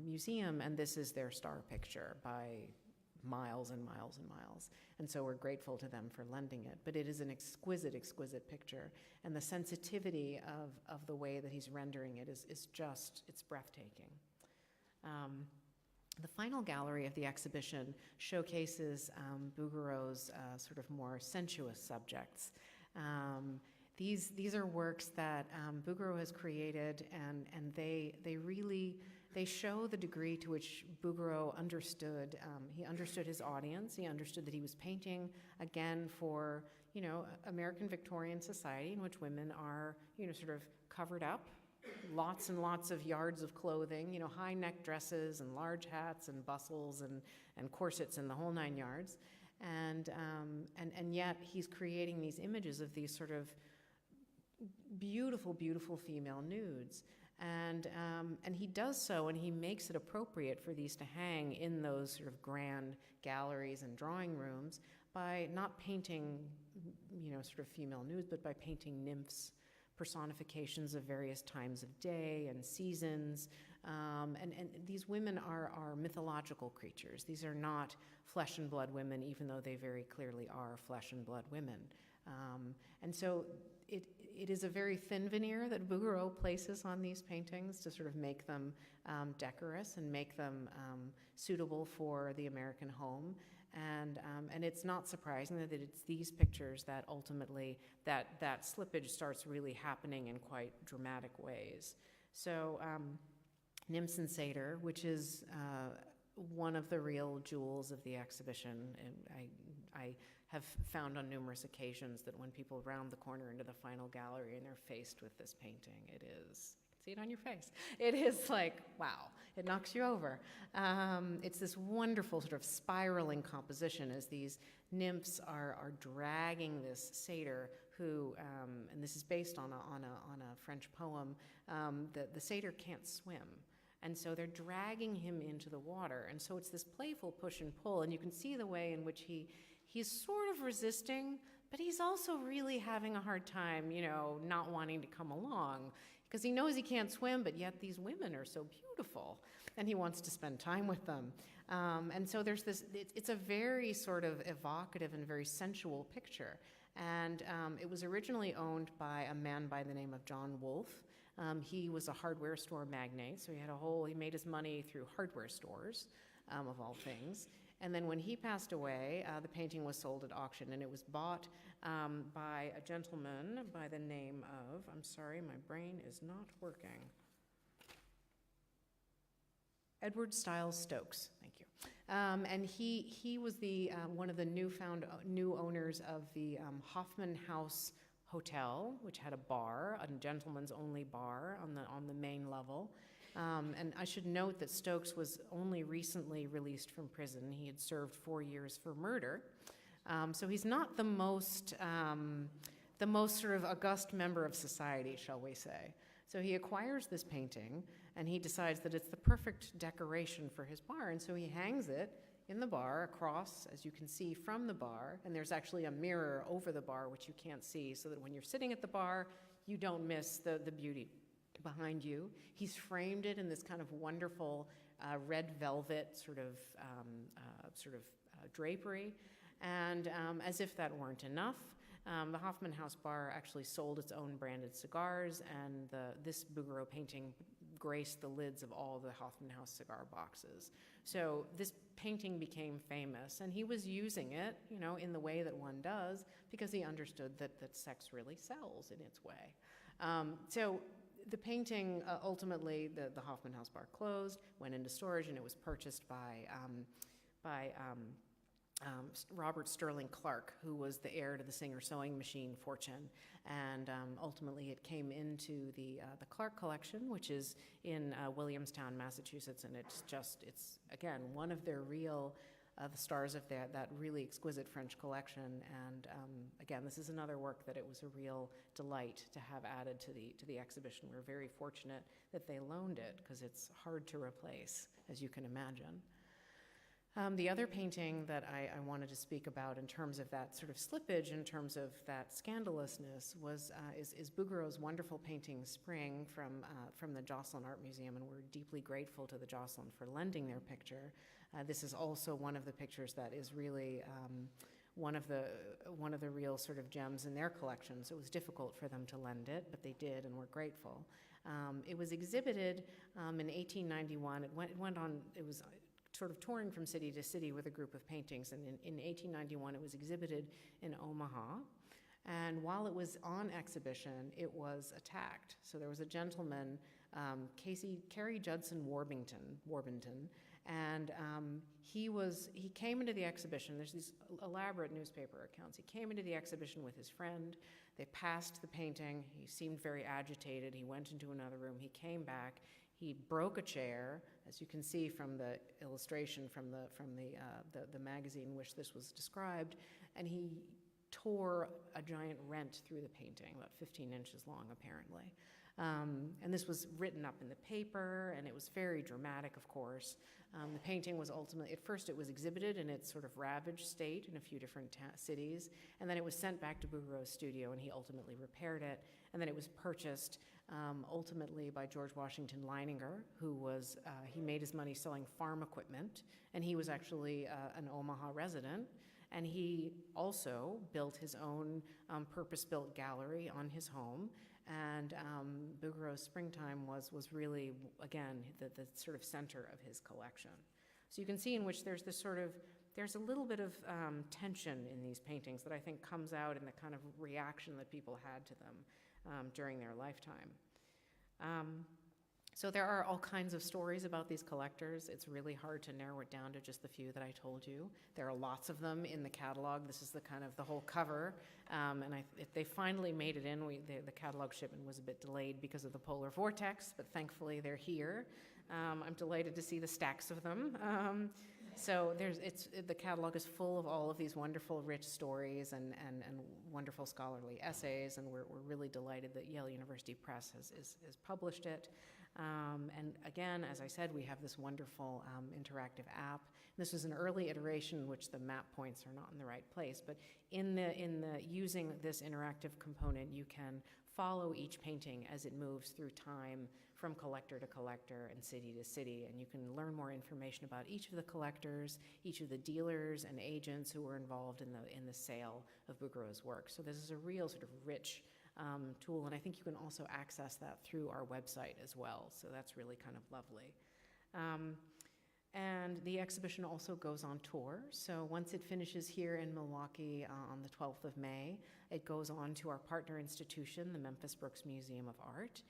S2: museum, and this is their star picture by miles and miles and miles. And so we're grateful to them for lending it. But it is an exquisite, exquisite picture. And the sensitivity of the way that he's rendering it is just, it's breathtaking. The final gallery of the exhibition showcases Bouguereau's sort of more sensuous subjects. These are works that Bouguereau has created, and they really they show the degree to which Bouguereau understood. He understood his audience. He understood that he was painting, again, for, American Victorian society in which women are, sort of covered up, lots and lots of yards of clothing, high neck dresses and large hats and bustles and corsets and the whole 9 yards. And yet he's creating these images of these sort of beautiful, beautiful female nudes. And he does so, and he makes it appropriate for these to hang in those sort of grand galleries and drawing rooms by not painting, sort of female nudes, but by painting nymphs, personifications of various times of day and seasons. And these women are mythological creatures. These are not flesh and blood women, even though they very clearly are flesh and blood women. And so it is a very thin veneer that Bouguereau places on these paintings to sort of make them decorous and make them suitable for the American home. And it's not surprising that it's these pictures that ultimately that slippage starts really happening in quite dramatic ways. So Nymphs and Satyr, which is one of the real jewels of the exhibition, and I have found on numerous occasions that when people round the corner into the final gallery and they're faced with this painting, it is, see it on your face, it is like, wow, it knocks you over. It's this wonderful sort of spiraling composition as these nymphs are dragging this satyr who, and this is based on a French poem, the satyr can't swim. And so they're dragging him into the water. And so it's this playful push and pull, and you can see the way in which he's sort of resisting, but he's also really having a hard time, not wanting to come along, because he knows he can't swim, but yet these women are so beautiful, and he wants to spend time with them. And so there's this, it's a very sort of evocative and very sensual picture. And it was originally owned by a man by the name of John Wolfe. He was a hardware store magnate, so he made his money through hardware stores, of all things. And then when he passed away, the painting was sold at auction, and it was bought by a gentleman by the name of, I'm sorry, my brain is not working. Edward Stiles Stokes, thank you. And he was the one of the new owners of the Hoffman House Hotel, which had a bar, a gentleman's only bar on the main level. And I should note that Stokes was only recently released from prison. He had served 4 years for murder. So he's not the most sort of august member of society, shall we say. So he acquires this painting, and he decides that it's the perfect decoration for his bar, and so he hangs it in the bar across, as you can see from the bar, and there's actually a mirror over the bar which you can't see, so that when you're sitting at the bar, you don't miss the beauty behind you. He's framed it in this kind of wonderful red velvet sort of drapery, and as if that weren't enough, the Hoffman House Bar actually sold its own branded cigars, and this Bouguereau painting graced the lids of all the Hoffman House cigar boxes. So this painting became famous, and he was using it, in the way that one does, because he understood that sex really sells in its way. So the painting, ultimately, the Hoffman House Bar closed, went into storage, and it was purchased by Robert Sterling Clark, who was the heir to the Singer sewing machine fortune, and ultimately it came into the Clark collection, which is in Williamstown, Massachusetts, and it's again one of their real the stars of that really exquisite French collection. And again, this is another work that it was a real delight to have added to the exhibition. We're very fortunate that they loaned it, because it's hard to replace, as you can imagine. The other painting that I wanted to speak about in terms of that sort of slippage, in terms of that scandalousness, is Bouguereau's wonderful painting Spring from the Jocelyn Art Museum, and we're deeply grateful to the Jocelyn for lending their picture. This is also one of the pictures that is really one of the real sort of gems in their collection. So it was difficult for them to lend it, but they did, and we're grateful. It was exhibited in 1891. It was sort of touring from city to city with a group of paintings, and in 1891 it was exhibited in Omaha, and while it was on exhibition it was attacked. So there was a gentleman Carey Judson Warbington, and he came into the exhibition. There's these elaborate newspaper accounts. He came into the exhibition with his friend. They passed the painting. He seemed very agitated. He went into another room. He came back. He broke a chair, as you can see from the illustration from the magazine in which this was described, and he tore a giant rent through the painting, about 15 inches long, apparently. And this was written up in the paper, and it was very dramatic, of course. The painting was ultimately, at first it was exhibited in its sort of ravaged state in a few different cities, and then it was sent back to Bouguereau's studio, and he ultimately repaired it, and then it was purchased ultimately by George Washington Leininger, who was, he made his money selling farm equipment, and he was actually an Omaha resident, and he also built his own purpose-built gallery on his home. And Bouguereau's Springtime was really, again, the sort of center of his collection. So you can see in which there's a little bit of tension in these paintings that I think comes out in the kind of reaction that people had to them during their lifetime. So there are all kinds of stories about these collectors. It's really hard to narrow it down to just the few that I told you. There are lots of them in the catalog. This is the kind of the whole cover. And they finally made it in. The catalog shipment was a bit delayed because of the polar vortex, but thankfully they're here. I'm delighted to see the stacks of them. So the catalog is full of all of these wonderful, rich stories and wonderful scholarly essays, and we're really delighted that Yale University Press has published it. And again, as I said, we have this wonderful interactive app. This was an early iteration in which the map points are not in the right place, but in the using this interactive component, you can follow each painting as it moves through time from collector to collector and city to city, and you can learn more information about each of the collectors, each of the dealers and agents who were involved in the sale of Bouguereau's work. So this is a real sort of rich tool, and I think you can also access that through our website as well, so that's really kind of lovely. And the exhibition also goes on tour, so once it finishes here in Milwaukee on the 12th of May, it goes on to our partner institution, the Memphis Brooks Museum of Art,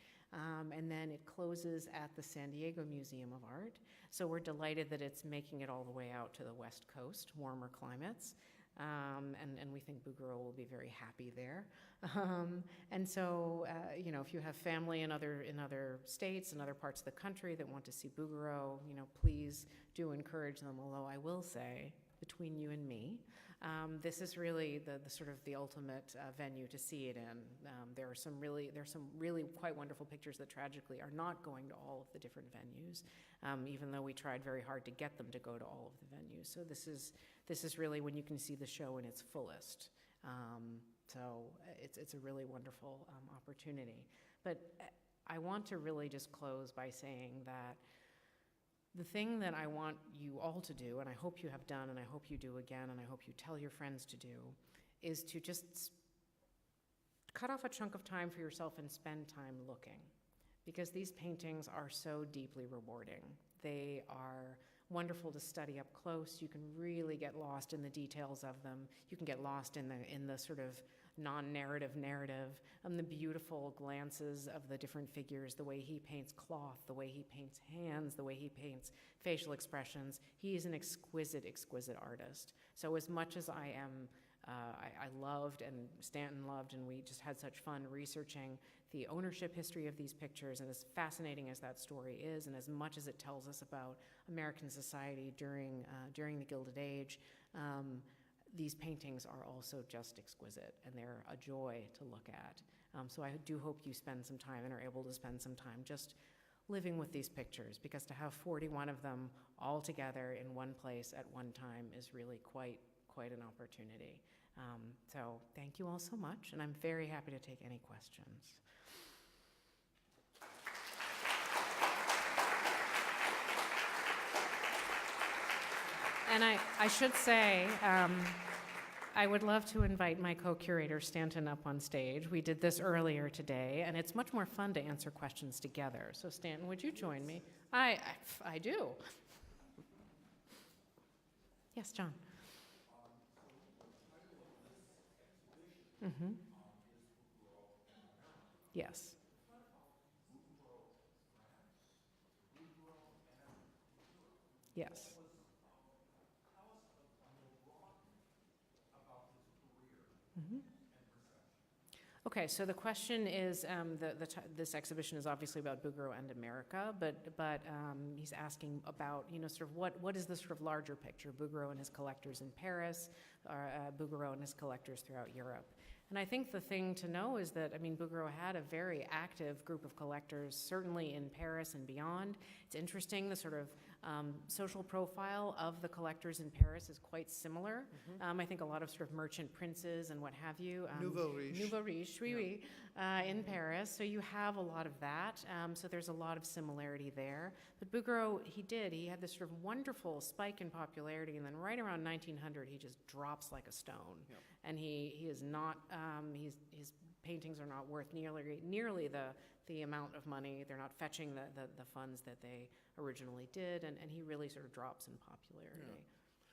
S2: and then it closes at the San Diego Museum of Art, so we're delighted that it's making it all the way out to the West Coast, warmer climates. And we think Bouguereau will be very happy there. And so, if you have family in other states and other parts of the country that want to see Bouguereau, please do encourage them. Although I will say, between you and me, this is really the sort of the ultimate venue to see it in. There's some really quite wonderful pictures that tragically are not going to all of the different venues, even though we tried very hard to get them to go to all of the venues. So this is really when you can see the show in its fullest. So it's a really wonderful opportunity. But I want to really just close by saying that the thing that I want you all to do, and I hope you have done, and I hope you do again, and I hope you tell your friends to do, is to just cut off a chunk of time for yourself and spend time looking. Because these paintings are so deeply rewarding. They are wonderful to study up close. You can really get lost in the details of them. You can get lost in the sort of non-narrative narrative, the beautiful glances of the different figures, the way he paints cloth, the way he paints hands, the way he paints facial expressions. He is an exquisite, exquisite artist. So as much as I loved and Stanton loved, and we just had such fun researching the ownership history of these pictures, and as fascinating as that story is, and as much as it tells us about American society during the Gilded Age, these paintings are also just exquisite, and they're a joy to look at. So I do hope you spend some time and are able to spend some time just living with these pictures, because to have 41 of them all together in one place at one time is really quite an opportunity. So thank you all so much, and I'm very happy to take any questions. And I should say, I would love to invite my co-curator, Stanton, up on stage. We did this earlier today, and it's much more fun to answer questions together. So Stanton, would you join me? I do. Yes, John. Mm-hmm. Yes. Yes. Mhm. Okay, so the question is, this exhibition is obviously about Bouguereau and America, but he's asking about, sort of what is the sort of larger picture, Bouguereau and his collectors in Paris, or Bouguereau and his collectors throughout Europe. And I think the thing to know is that, Bouguereau had a very active group of collectors, certainly in Paris and beyond. It's interesting, the sort of social profile of the collectors in Paris is quite similar. I think a lot of sort of merchant princes and what have you.
S3: Nouveau riche.
S2: Oui, oui, in Paris. So you have a lot of that. So there's a lot of similarity there. But Bouguereau, he had this sort of wonderful spike in popularity, and then right around 1900, he just drops like a stone.
S3: Yep.
S2: And he is not, his paintings are not worth nearly the amount of money. They're not fetching the funds that they originally did, and he really sort of drops in popularity.
S3: Yeah.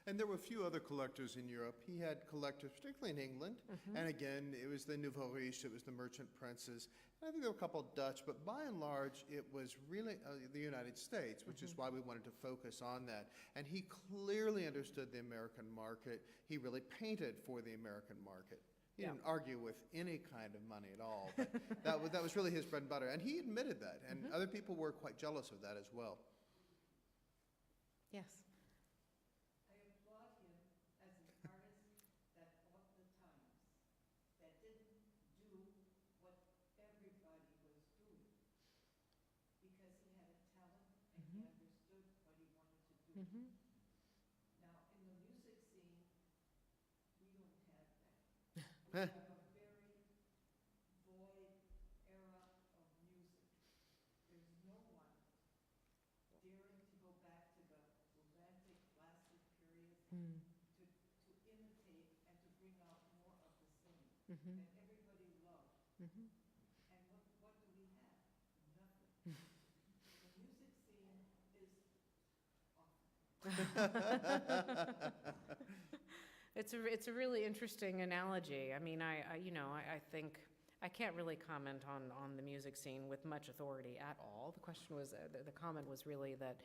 S3: And there were a few other collectors in Europe. He had collectors, particularly in England, and again, it was the nouveau riche, it was the merchant princes. And I think there were a couple Dutch, but by and large, it was really the United States, which is why we wanted to focus on that. And he clearly understood the American market. He really painted for the American market. He didn't argue with any kind of money at all, but that was really his bread and butter. And he admitted that, and other people were quite jealous of that as well.
S2: Yes.
S4: I applaud him as an artist that fought the times, that didn't do what everybody was doing, because he had a talent and he understood what he wanted to do. Now, in the music scene, we don't have that. We have a very void era of music. There's no one daring to go back to the romantic classic period to imitate and to bring out more of the same that everybody loved. And what do we have? Nothing. The music scene is awful.
S2: It's a really interesting analogy. I think I can't really comment on the music scene with much authority at all. The question was, the comment was really that,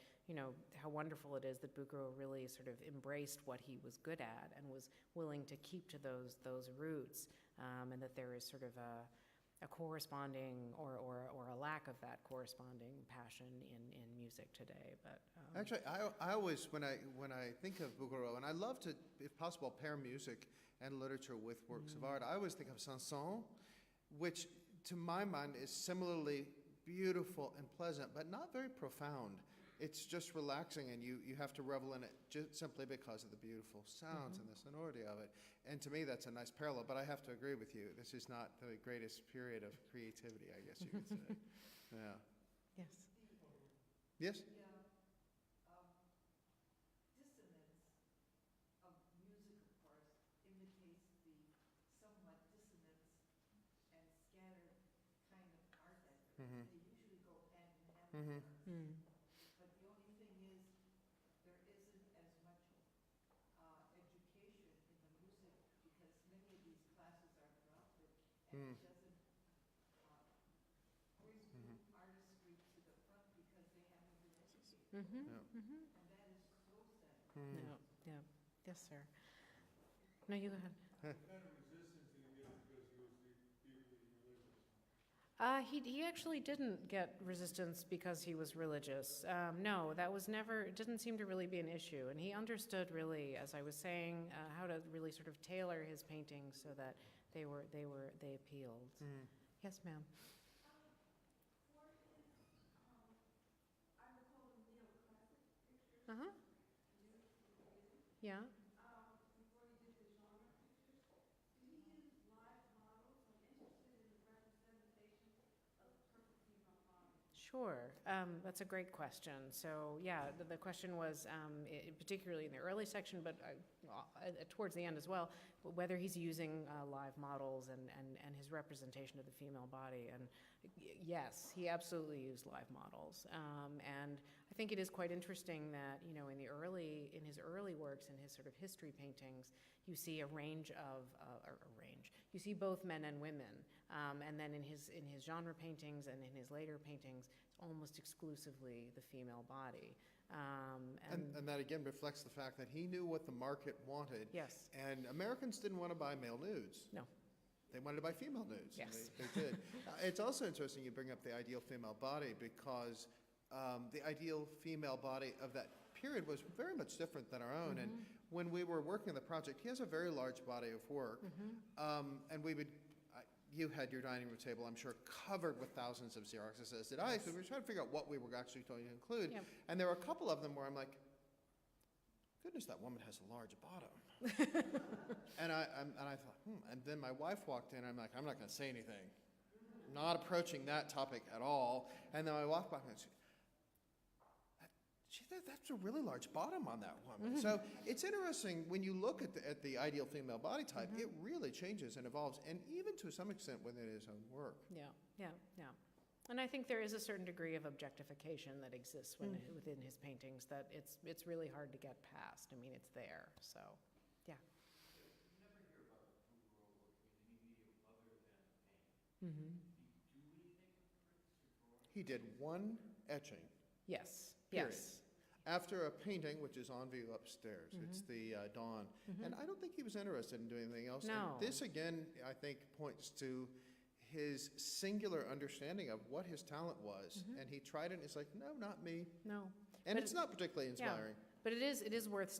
S2: how wonderful it is that Bouguereau really sort of embraced what he was good at and was willing to keep to those roots, and that there is sort of a corresponding or a lack of that corresponding passion in music today. But
S3: Actually, I always, when I think of Bouguereau, and I love to, if possible, pair music and literature with works of art, I always think of Chanson, which to my mind is similarly beautiful and pleasant, but not very profound. It's just relaxing, and you have to revel in it just simply because of the beautiful sounds and the sonority of it. And to me, that's a nice parallel, but I have to agree with you. This is not the greatest period of creativity, I guess you could say. Yeah.
S2: yes.
S3: Yes?
S4: Dissonance of music, of course, imitates the somewhat dissonance and scattered kind of art ethic. They usually go hand in hand with art. But the only thing is, there isn't as much education in the music because many of these classes are dropped and it doesn't bring artistry to the front because they haven't been educated. And that is so sad.
S2: No. Yeah. Yes, sir. No, you go ahead.
S5: What kind of resistance did he get because he was deeply religious?
S2: He actually didn't get resistance because he was religious. No, that was never, it didn't seem to really be an issue. And he understood really, as I was saying, how to really sort of tailor his paintings so that they appealed. Yes, ma'am.
S4: I would call them neoclassic pictures.
S2: Uh-huh. Yeah.
S4: Before he did the genre pictures, did he use live models? I'm interested in the representation of the perfect female body.
S2: Sure. That's a great question. So, yeah, the question was, particularly in the early section, but towards the end as well, whether he's using live models and his representation of the female body. And yes, he absolutely used live models. And I think it is quite interesting that, in his early works, in his sort of history paintings, you see a range of, you see both men and women. And then in his genre paintings and in his later paintings, it's almost exclusively the female body.
S3: And that again reflects the fact that he knew what the market wanted.
S2: Yes.
S3: And Americans didn't want to buy male nudes.
S2: No.
S3: They wanted to buy female nudes. and
S2: Yes.
S3: They did. It's also interesting you bring up the ideal female body because the ideal female body of that period was very much different than our own. And when we were working on the project, he has a very large body of work. And we would, you had your dining room table, I'm sure, covered with thousands of Xeroxes, as did I. So we were trying to figure out what we were actually going to include.
S2: Yep.
S3: And there were a couple of them where I'm like, goodness, that woman has a large bottom. and I thought, And then my wife walked in, and I'm like, I'm not going to say anything. Not approaching that topic at all. And then I walked by and said, that's a really large bottom on that woman. So it's interesting when you look at the ideal female body type, it really changes and evolves, and even to some extent within his own work.
S2: Yeah. And I think there is a certain degree of objectification that exists within his paintings that it's really hard to get past. I mean, it's there, so, yeah.
S5: You never hear about Bouguereau working in any medium other than paint.
S2: Mm-hmm.
S5: Did he do anything with prints or drawings?
S3: He did one etching.
S2: Yes,
S3: Period.
S2: yes.
S3: After a painting, which is on view upstairs. It's the Dawn. And I don't think he was interested in doing anything else.
S2: No.
S3: And this, again, I think points to his singular understanding of what his talent was. And he tried it, and it's like, no, not me.
S2: No.
S3: And
S2: But
S3: it's not particularly inspiring.
S2: But it is worth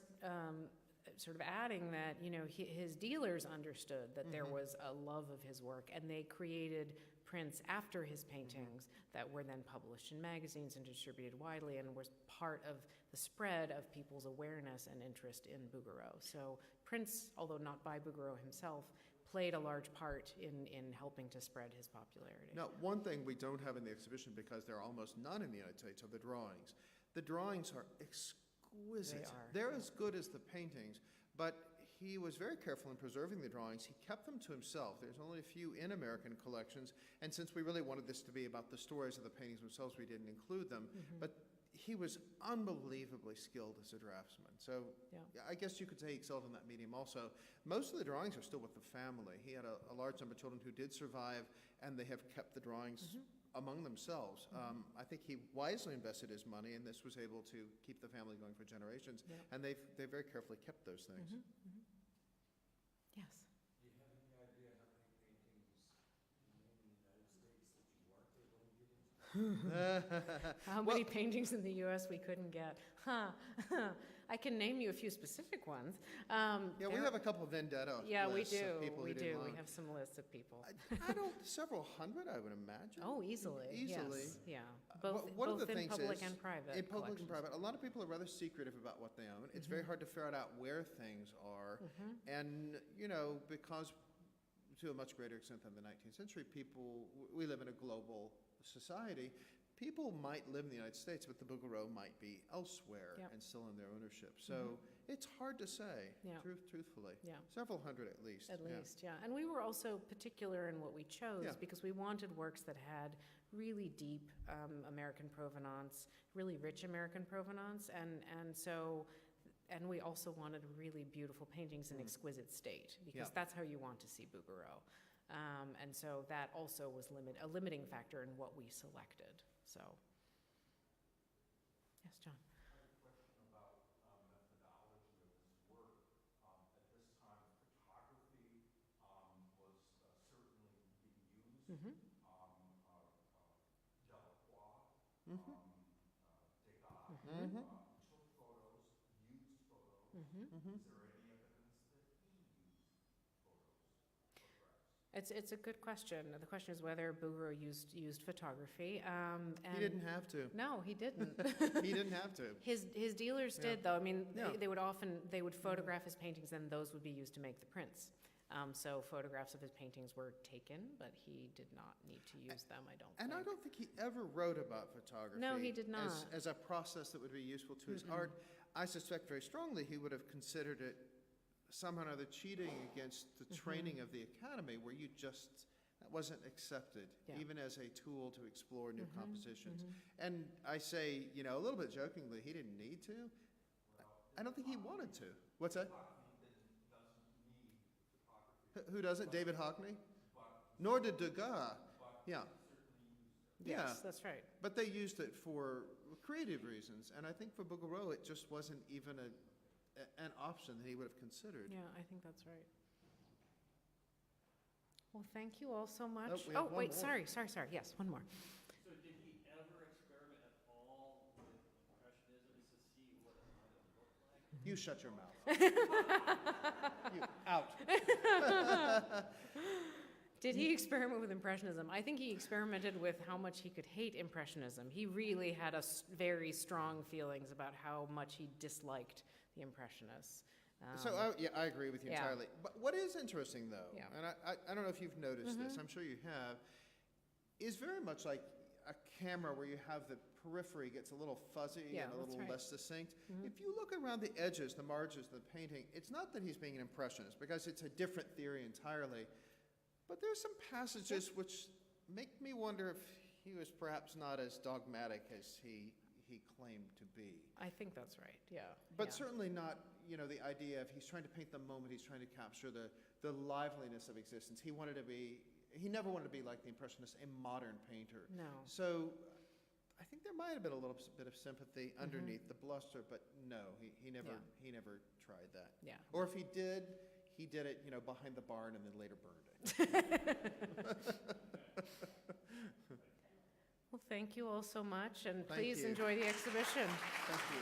S2: sort of adding that, his dealers understood that there was a love of his work, and they created prints after his paintings that were then published in magazines and distributed widely, and was part of the spread of people's awareness and interest in Bouguereau. So prints, although not by Bouguereau himself, played a large part in helping to spread his popularity.
S3: Now, one thing we don't have in the exhibition, because there are almost none in the United States, are the drawings. The drawings are exquisite.
S2: They are.
S3: They're as good as the paintings, but he was very careful in preserving the drawings. He kept them to himself. There's only a few in American collections, and since we really wanted this to be about the stories of the paintings themselves, we didn't include them. But he was unbelievably skilled as a draftsman. So
S2: Yeah.
S3: I guess you could say he excelled in that medium also. Most of the drawings are still with the family. He had a large number of children who did survive, and they have kept the drawings among themselves. I think he wisely invested his money, and this was able to keep the family going for generations.
S2: Yeah.
S3: And they've very carefully kept those things.
S2: Yes.
S5: Do you have any idea how many paintings in the United States that you weren't able to get into?
S2: How many paintings in the U.S. we couldn't get? I can name you a few specific ones.
S3: Yeah, we have a couple of vendetta
S2: Yeah, we
S3: lists
S2: do.
S3: of people
S2: We
S3: who
S2: do.
S3: didn't
S2: We
S3: want.
S2: have some lists of people.
S3: I don't, several hundred, I would imagine.
S2: Oh, easily.
S3: Easily.
S2: Yes. Yeah. Both,
S3: One of
S2: both
S3: the
S2: in
S3: things
S2: public
S3: is,
S2: and private.
S3: in public and
S2: collections.
S3: private, a lot of people are rather secretive about what they own. It's very hard to ferret out where things are. And, because to a much greater extent than the 19th century, we live in a global society. People might live in the United States, but the Bouguereau might be elsewhere
S2: Yep.
S3: and still in their ownership. So it's hard to say,
S2: Yeah.
S3: truthfully.
S2: Yeah.
S3: Several hundred at least.
S2: At
S3: yeah.
S2: least, yeah. And we were also particular in what we chose
S3: Yeah.
S2: because we wanted works that had really deep American provenance, really rich American provenance, and we also wanted really beautiful paintings in exquisite state because
S3: Yeah.
S2: that's how you want to see Bouguereau. And so that also was a limiting factor in what we selected. So, yes, John.
S5: I have a question about methodology of this work. At this time, photography was certainly being used.
S2: Mm-hmm.
S5: Delacroix,
S3: Mhm.
S5: Degas
S3: Mhm.
S5: took photos, used photos.
S2: Mm-hmm.
S5: Is there any evidence that he used photographs?
S2: It's a good question. The question is whether Bouguereau used photography.
S3: He didn't have to.
S2: No, he didn't.
S3: He didn't have to.
S2: His dealers
S3: Yeah.
S2: did, though. I mean,
S3: Yeah.
S2: they would photograph his paintings, and those would be used to make the prints. So photographs of his paintings were taken, but he did not need to use them, I don't think.
S3: And I don't think he ever wrote about photography.
S2: No, he did not.
S3: As a process that would be useful to his art. I suspect very strongly he would have considered it somehow or other cheating against the training of the academy, where that wasn't accepted,
S2: Yeah.
S3: even as a tool to explore new compositions. And I say, a little bit jokingly, he didn't need to. I don't think he wanted to. What's that? Who doesn't? David Hockney? Nor did Degas. Yeah. Yeah.
S2: Yes, that's right.
S3: But they used it for creative reasons, and I think for Bouguereau, it just wasn't even an option that he would have considered.
S2: Yeah, I think that's right. Well, thank you all so much.
S3: we have
S2: Oh,
S3: one
S2: wait,
S3: more.
S2: sorry. Yes, one more.
S6: So did he ever experiment at all with Impressionism to see what it might have looked like?
S3: You shut your mouth. You, out.
S2: Did he experiment with Impressionism? I think he experimented with how much he could hate Impressionism. He really had very strong feelings about how much he disliked the Impressionists.
S3: I agree with you
S2: yeah.
S3: entirely. But what is interesting, though,
S2: Yeah.
S3: and I don't know if you've noticed this, I'm sure you have, is very much like a camera where you have the periphery gets a little fuzzy
S2: Yeah,
S3: and a
S2: that's
S3: little
S2: right.
S3: less distinct. If you look around the edges, the margins of the painting, it's not that he's being an impressionist, because it's a different theory entirely. But there's some passages which make me wonder if he was perhaps not as dogmatic as he claimed to be.
S2: I think that's right, yeah.
S3: But
S2: yeah.
S3: certainly not, the idea of he's trying to paint the moment, he's trying to capture the liveliness of existence. He never wanted to be like the Impressionists, a modern painter.
S2: No.
S3: So I think there might have been a little bit of sympathy underneath the bluster, but no, he never tried that.
S2: Yeah.
S3: Or if he did it, behind the barn and then later burned it.
S2: Well, thank you all so much, and
S3: Thank
S2: please
S3: you.
S2: enjoy the exhibition.
S3: Thank you.